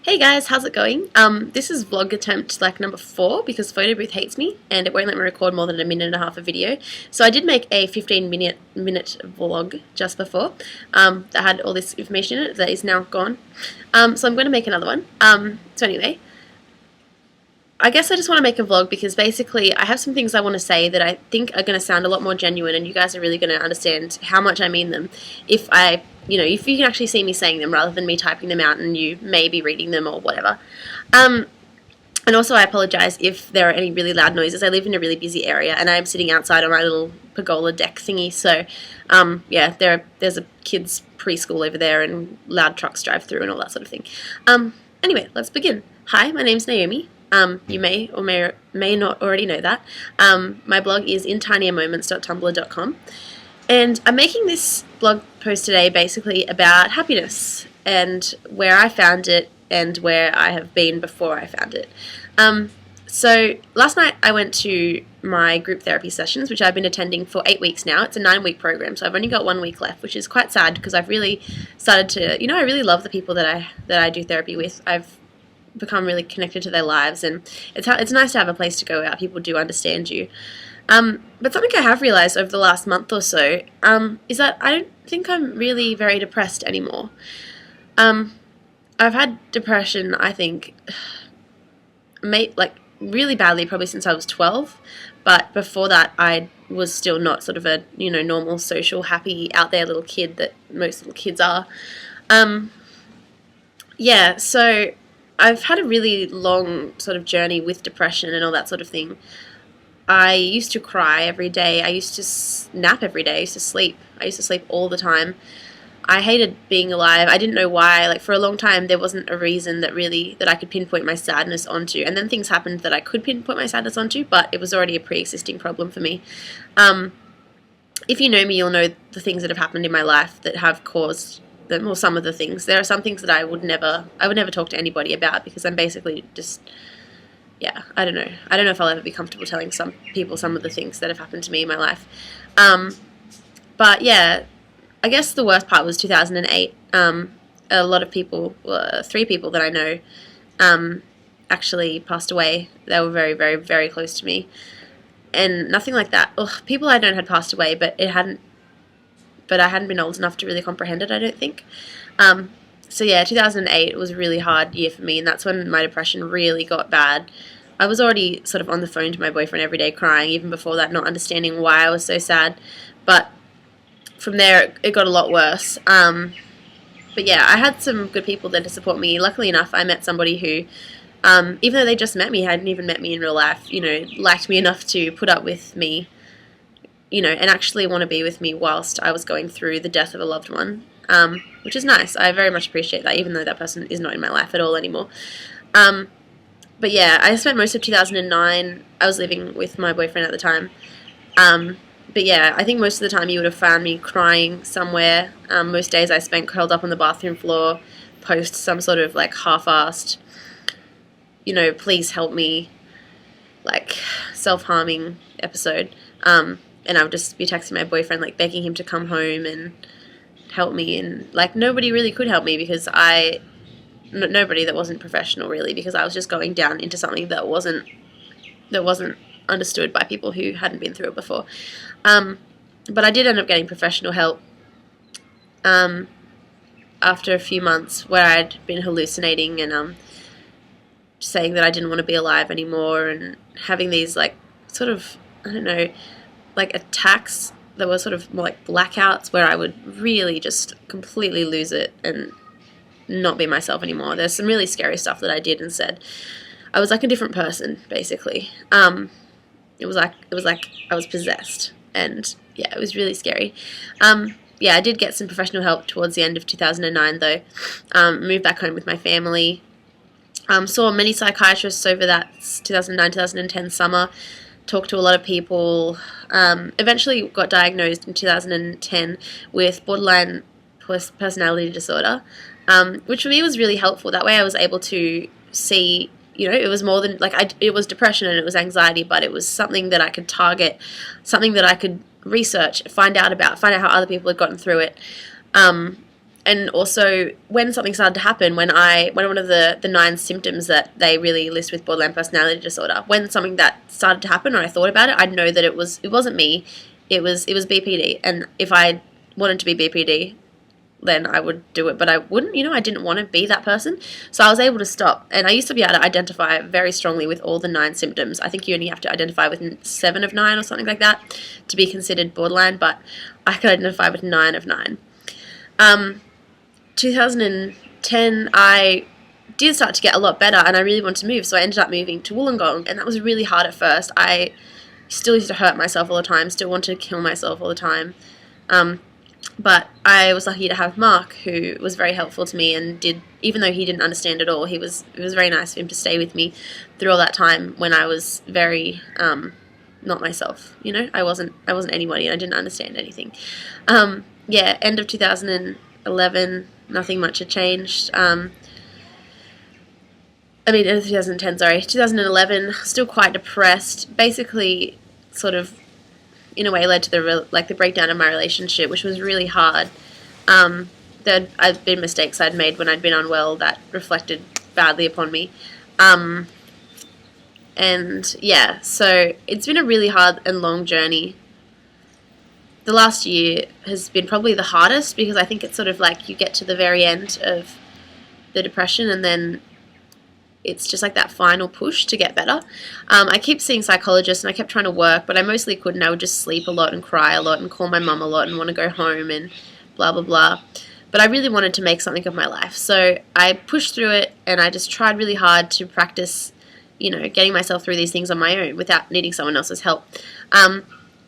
Hey guys, how's it going? This is vlog attempt like number 4 because Photo Booth hates me and it won't let me record more than a minute and a half of video. So I did make a 15-minute vlog just before that had all this information in it that is now gone. So I'm going to make another one. So anyway, I guess I just want to make a vlog because basically I have some things I want to say that I think are going to sound a lot more genuine and you guys are really going to understand how much I mean them if if you can actually see me saying them rather than me typing them out and you may be reading them or whatever. And also I apologise if there are any really loud noises. I live in a really busy area and I'm sitting outside on my little pergola deck thingy, so yeah, there's a kids preschool over there and loud trucks drive through and all that sort of thing. Anyway, let's begin. Hi, my name's Naomi. You may or may not already know that. My blog is intiniermoments.tumblr.com. And I'm making this blog post today basically about happiness and where I found it and where I have been before I found it. So last night I went to my group therapy sessions, which I've been attending for 8 weeks now. It's a 9-week program, so I've only got 1 week left, which is quite sad because I've really started to, I really love the people that I do therapy with. I've become really connected to their lives, and it's nice to have a place to go where people do understand you. But something I have realised over the last month or so is that I don't think I'm really very depressed anymore. I've had depression, I think, really badly probably since I was 12, but before that I was still not sort of a normal, social, happy, out there little kid that most little kids are. Yeah, so I've had a really long sort of journey with depression and all that sort of thing. I used to cry every day. I used to nap every day. I used to sleep. I used to sleep all the time. I hated being alive. I didn't know why. Like, for a long time, there wasn't a reason that I could pinpoint my sadness onto. And then things happened that I could pinpoint my sadness onto, but it was already a pre-existing problem for me. If you know me, you'll know the things that have happened in my life that have caused them, or some of the things. There are some things that I would never talk to anybody about because I'm basically just... yeah, I don't know. I don't know if I'll ever be comfortable telling some people some of the things that have happened to me in my life. But yeah, I guess the worst part was 2008. A lot of people, 3 people that I know, actually passed away. They were very, very, very close to me. And nothing like that. Ugh, people I known had passed away, but I hadn't been old enough to really comprehend it, I don't think. So yeah, 2008 was a really hard year for me, and that's when my depression really got bad. I was already sort of on the phone to my boyfriend every day crying, even before that, not understanding why I was so sad. But from there, it got a lot worse. But yeah, I had some good people there to support me. Luckily enough, I met somebody who, even though they just met me, hadn't even met me in real life, liked me enough to put up with me, and actually want to be with me whilst I was going through the death of a loved one. Which is nice. I very much appreciate that, even though that person is not in my life at all anymore. But yeah, I spent most of 2009, I was living with my boyfriend at the time. But yeah, I think most of the time you would have found me crying somewhere. Most days I spent curled up on the bathroom floor, post some sort of like half-assed, please help me, like self-harming episode. And I would just be texting my boyfriend, like begging him to come home and help me, and like nobody really could help me because nobody that wasn't professional really, because I was just going down into something that wasn't understood by people who hadn't been through it before. But I did end up getting professional help after a few months where I'd been hallucinating and saying that I didn't want to be alive anymore, and having these like sort of, I don't know, like attacks that were sort of more like blackouts where I would really just completely lose it and not be myself anymore. There's some really scary stuff that I did and said. I was like a different person, basically. It was like I was possessed, and yeah, it was really scary. Yeah, I did get some professional help towards the end of 2009 though. Moved back home with my family. Saw many psychiatrists over that 2009-2010 summer. Talked to a lot of people. Eventually got diagnosed in 2010 with borderline personality disorder, which for me was really helpful. That way I was able to see, it was more than, it was depression and it was anxiety, but it was something that I could target, something that I could research, find out how other people had gotten through it. And also when something started to happen, when one of the 9 symptoms that they really list with borderline personality disorder, when something that started to happen or I thought about it, I'd know that it wasn't me, it was BPD. And if I wanted to be BPD, then I would do it, but I wouldn't, I didn't want to be that person. So I was able to stop. And I used to be able to identify very strongly with all the 9 symptoms. I think you only have to identify with 7 of 9 or something like that to be considered borderline, but I could identify with 9 of 9. 2010, I did start to get a lot better and I really wanted to move, so I ended up moving to Wollongong, and that was really hard at first. I still used to hurt myself all the time, still wanted to kill myself all the time. But I was lucky to have Mark, who was very helpful to me and even though he didn't understand at all, it was very nice of him to stay with me through all that time when I was very not myself. I wasn't anybody and I didn't understand anything. End of 2011, nothing much had changed. End of 2010, sorry. 2011, still quite depressed. Basically, sort of, in a way, led to the breakdown of my relationship, which was really hard. There had been mistakes I'd made when I'd been unwell that reflected badly upon me. So it's been a really hard and long journey. The last year has been probably the hardest because I think it's sort of like you get to the very end of the depression and then it's just like that final push to get better. I keep seeing psychologists and I kept trying to work, but I mostly couldn't. I would just sleep a lot and cry a lot and call my mum a lot and want to go home and blah, blah, blah. But I really wanted to make something of my life. So I pushed through it and I just tried really hard to practice, getting myself through these things on my own without needing someone else's help.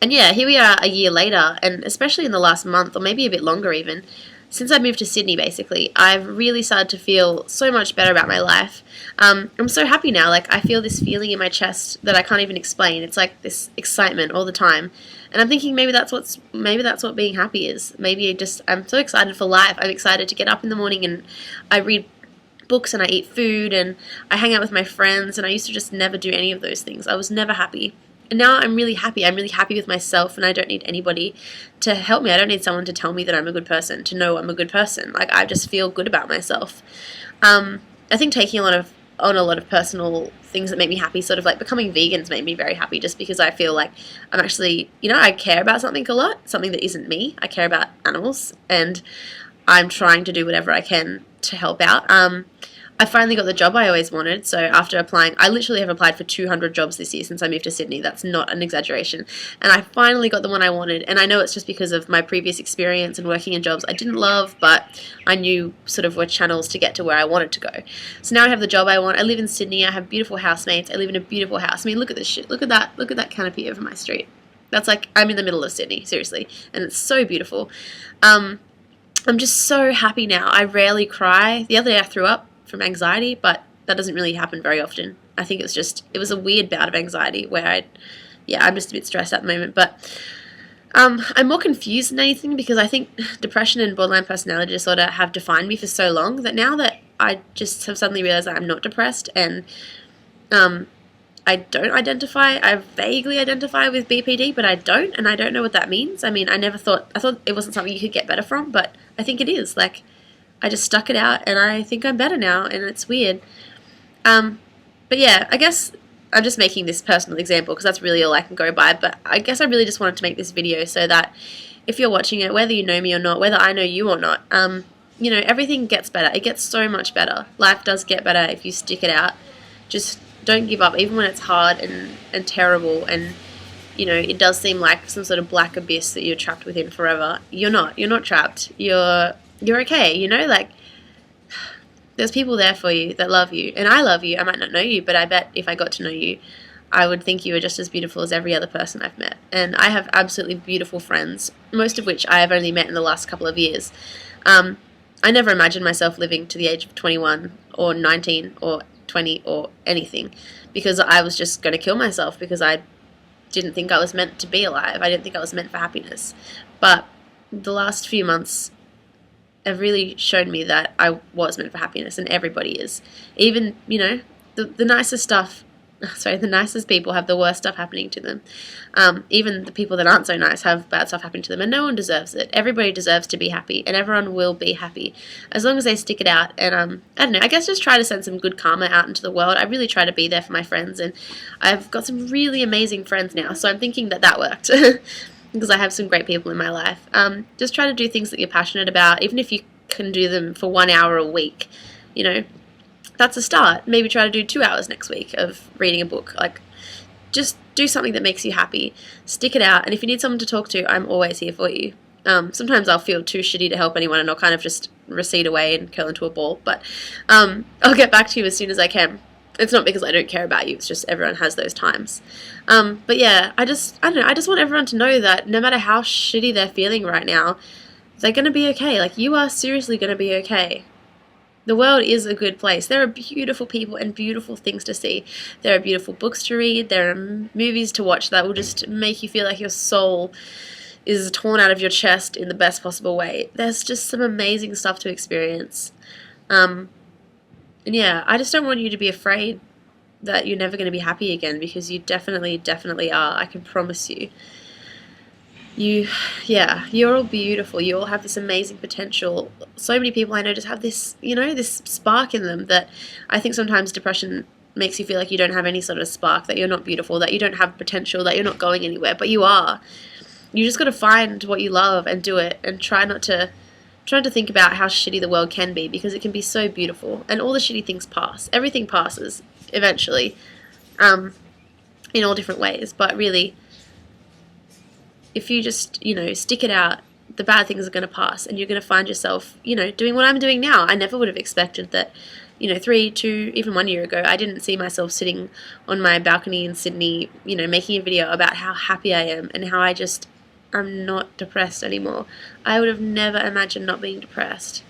Here we are a year later, and especially in the last month, or maybe a bit longer even, since I moved to Sydney, basically, I've really started to feel so much better about my life. I'm so happy now. Like, I feel this feeling in my chest that I can't even explain. It's like this excitement all the time. And I'm thinking maybe that's what being happy is. Maybe I'm so excited for life. I'm excited to get up in the morning and I read books and I eat food and I hang out with my friends, and I used to just never do any of those things. I was never happy. And now I'm really happy. I'm really happy with myself, and I don't need anybody to help me. I don't need someone to tell me that I'm a good person, to know I'm a good person. Like, I just feel good about myself. I think taking on a lot of personal things that make me happy, sort of like becoming vegan's made me very happy, just because I feel like I'm actually, I care about something a lot, something that isn't me. I care about animals, and I'm trying to do whatever I can to help out. I finally got the job I always wanted. So after applying, I literally have applied for 200 jobs this year since I moved to Sydney. That's not an exaggeration. And I finally got the one I wanted. And I know it's just because of my previous experience and working in jobs I didn't love, but I knew sort of were channels to get to where I wanted to go. So now I have the job I want. I live in Sydney. I have beautiful housemates. I live in a beautiful house. I mean, look at this shit. Look at that canopy over my street. That's like, I'm in the middle of Sydney, seriously. And it's so beautiful. I'm just so happy now. I rarely cry. The other day I threw up from anxiety, but that doesn't really happen very often. I think it was a weird bout of anxiety where I'm just a bit stressed at the moment, but I'm more confused than anything because I think depression and borderline personality disorder have defined me for so long that now that I just have suddenly realized that I'm not depressed and I vaguely identify with BPD, but I don't, and I don't know what that means. I mean, I thought it wasn't something you could get better from, but I think it is. Like, I just stuck it out, and I think I'm better now, and it's weird. But yeah, I guess I'm just making this personal example because that's really all I can go by, but I guess I really just wanted to make this video so that if you're watching it, whether you know me or not, whether I know you or not, everything gets better. It gets so much better. Life does get better if you stick it out. Just don't give up, even when it's hard and terrible, and it does seem like some sort of black abyss that you're trapped within forever. You're not trapped. You're okay, like, there's people there for you that love you, and I love you. I might not know you, but I bet if I got to know you, I would think you were just as beautiful as every other person I've met. And I have absolutely beautiful friends, most of which I have only met in the last couple of years. I never imagined myself living to the age of 21 or 19 or 20 or anything, because I was just going to kill myself because I didn't think I was meant to be alive. I didn't think I was meant for happiness. But the last few months have really shown me that I was meant for happiness, and everybody is. Even, the nicest stuff sorry, the nicest people have the worst stuff happening to them. Even the people that aren't so nice have bad stuff happening to them, and no one deserves it. Everybody deserves to be happy, and everyone will be happy as long as they stick it out. And I don't know, I guess just try to send some good karma out into the world. I really try to be there for my friends, and I've got some really amazing friends now, so I'm thinking that worked. Because I have some great people in my life. Just try to do things that you're passionate about, even if you can do them for 1 hour a week. You know, that's a start. Maybe try to do 2 hours next week of reading a book. Like, just do something that makes you happy. Stick it out. And if you need someone to talk to, I'm always here for you. Sometimes I'll feel too shitty to help anyone, and I'll kind of just recede away and curl into a ball. But I'll get back to you as soon as I can. It's not because I don't care about you. It's just everyone has those times. But yeah, I don't know. I just want everyone to know that no matter how shitty they're feeling right now, they're going to be okay. Like, you are seriously going to be okay. The world is a good place. There are beautiful people and beautiful things to see. There are beautiful books to read. There are movies to watch that will just make you feel like your soul is torn out of your chest in the best possible way. There's just some amazing stuff to experience. And yeah, I just don't want you to be afraid that you're never going to be happy again, because you definitely, definitely are. I can promise you. You're all beautiful. You all have this amazing potential. So many people I know just have this, this spark in them that I think sometimes depression makes you feel like you don't have any sort of spark, that you're not beautiful, that you don't have potential, that you're not going anywhere, but you are. You just got to find what you love and do it, and try not to think about how shitty the world can be, because it can be so beautiful, and all the shitty things pass. Everything passes eventually, in all different ways, but really, if you just, stick it out, the bad things are going to pass, and you're going to find yourself, doing what I'm doing now. I never would have expected that, 3, 2, even 1 year ago, I didn't see myself sitting on my balcony in Sydney, making a video about how happy I am and how I'm not depressed anymore. I would have never imagined not being depressed.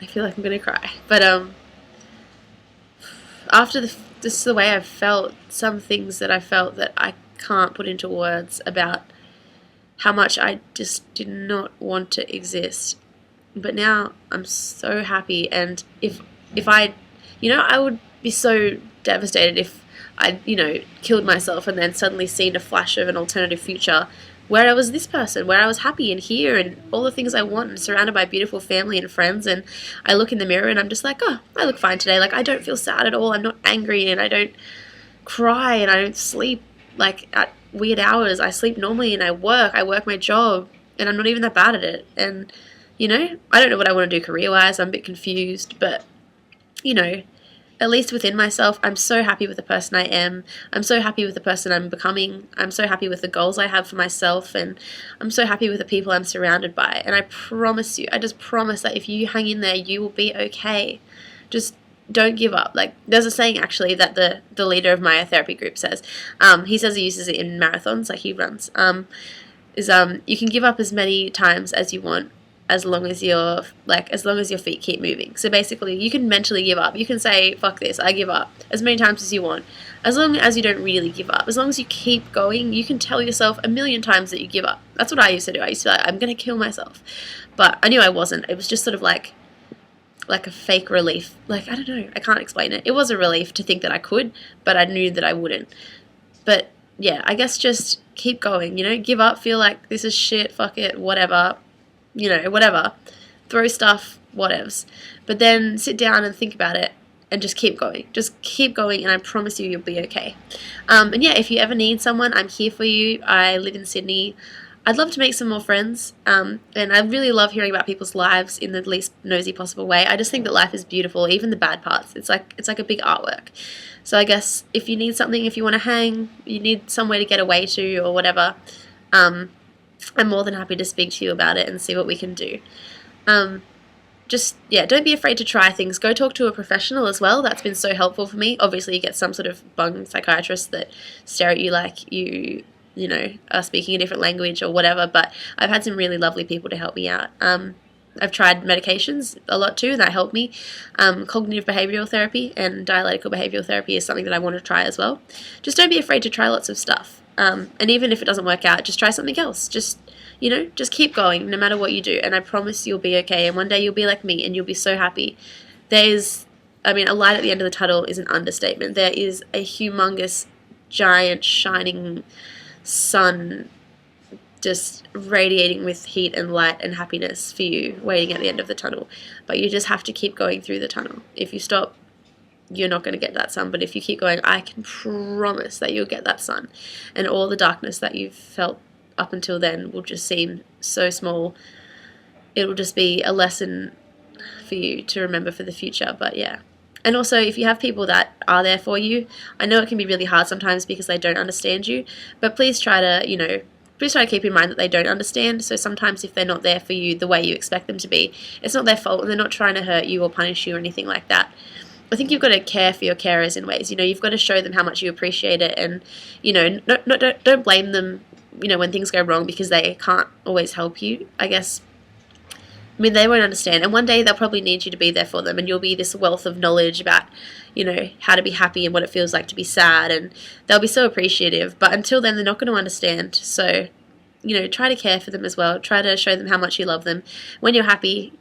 I feel like I'm going to cry. But after this is the way I've felt, some things that I felt that I can't put into words about how much I just did not want to exist. But now I'm so happy, and if I, I would be so devastated if I, killed myself and then suddenly seen a flash of an alternative future where I was this person, where I was happy and here and all the things I want, and surrounded by beautiful family and friends, and I look in the mirror and I'm just like, oh, I look fine today. Like, I don't feel sad at all. I'm not angry, and I don't cry, and I don't sleep like at weird hours. I sleep normally, and I work my job, and I'm not even that bad at it. And, I don't know what I want to do career-wise. I'm a bit confused, but, at least within myself, I'm so happy with the person I am. I'm so happy with the person I'm becoming. I'm so happy with the goals I have for myself, and I'm so happy with the people I'm surrounded by. And I promise you, I just promise that if you hang in there, you will be okay. Just don't give up. Like, there's a saying actually that the leader of my therapy group says. He says he uses it in marathons, like he runs. You can give up as many times as you want, as long as your feet keep moving. So basically, you can mentally give up. You can say, fuck this, I give up, as many times as you want, as long as you don't really give up. As long as you keep going, you can tell yourself 1,000,000 times that you give up. That's what I used to do. I used to be like, I'm going to kill myself. But I knew I wasn't. It was just sort of like a fake relief. Like, I don't know, I can't explain it. It was a relief to think that I could, but I knew that I wouldn't. But yeah, I guess just keep going, give up, feel like this is shit, fuck it, whatever, whatever, throw stuff, whatevs. But then sit down and think about it and just keep going. Just keep going, and I promise you'll be okay. And yeah, if you ever need someone, I'm here for you. I live in Sydney. I'd love to make some more friends, and I really love hearing about people's lives in the least nosy possible way. I just think that life is beautiful, even the bad parts. It's like a big artwork. So I guess if you need something, if you want to hang, you need somewhere to get away to or whatever, I'm more than happy to speak to you about it and see what we can do. Don't be afraid to try things. Go talk to a professional as well. That's been so helpful for me. Obviously, you get some sort of bung psychiatrist that stare at you like you are speaking a different language or whatever, but I've had some really lovely people to help me out. I've tried medications a lot too, and that helped me. Cognitive behavioral therapy and dialectical behavioral therapy is something that I want to try as well. Just don't be afraid to try lots of stuff. And even if it doesn't work out, just try something else. Just keep going no matter what you do, and I promise you'll be okay, and one day you'll be like me and you'll be so happy. There's I mean, a light at the end of the tunnel is an understatement. There is a humongous, giant, shining sun just radiating with heat and light and happiness for you waiting at the end of the tunnel. But you just have to keep going through the tunnel. If you stop, you're not going to get that sun. But if you keep going, I can promise that you'll get that sun. And all the darkness that you've felt up until then will just seem so small. It will just be a lesson for you to remember for the future. But yeah. And also, if you have people that are there for you, I know it can be really hard sometimes because they don't understand you, but please try to, please try to keep in mind that they don't understand. So sometimes if they're not there for you the way you expect them to be, it's not their fault, and they're not trying to hurt you or punish you or anything like that. I think you've got to care for your carers in ways. You've got to show them how much you appreciate it, and don't blame them, when things go wrong, because they can't always help you, I guess. I mean, they won't understand, and one day they'll probably need you to be there for them, and you'll be this wealth of knowledge about, how to be happy and what it feels like to be sad, and they'll be so appreciative, but until then, they're not going to understand. So, try to care for them as well. Try to show them how much you love them. When you're happy,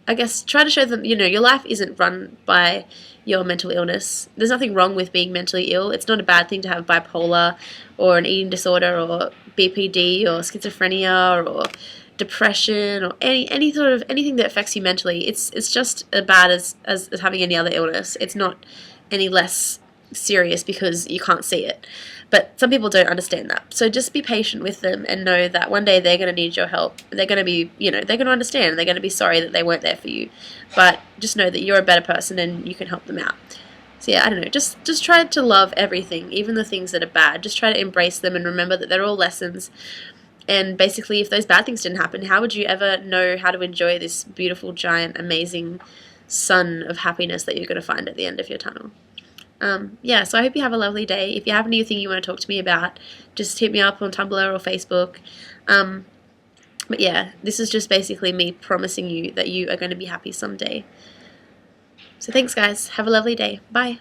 I guess try to show them, your life isn't run by your mental illness. There's nothing wrong with being mentally ill. It's not a bad thing to have bipolar or an eating disorder or BPD or schizophrenia or depression or anything that affects you mentally. It's just as bad as having any other illness. It's not any less serious because you can't see it. But some people don't understand that. So just be patient with them and know that one day they're going to need your help. They're going to be, they're going to understand. They're going to be sorry that they weren't there for you. But just know that you're a better person and you can help them out. So yeah, I don't know, just try to love everything, even the things that are bad. Just try to embrace them and remember that they're all lessons. And basically, if those bad things didn't happen, how would you ever know how to enjoy this beautiful, giant, amazing sun of happiness that you're going to find at the end of your tunnel? Yeah, so I hope you have a lovely day. If you have anything you want to talk to me about, just hit me up on Tumblr or Facebook. But yeah, this is just basically me promising you that you are going to be happy someday. So thanks, guys. Have a lovely day. Bye.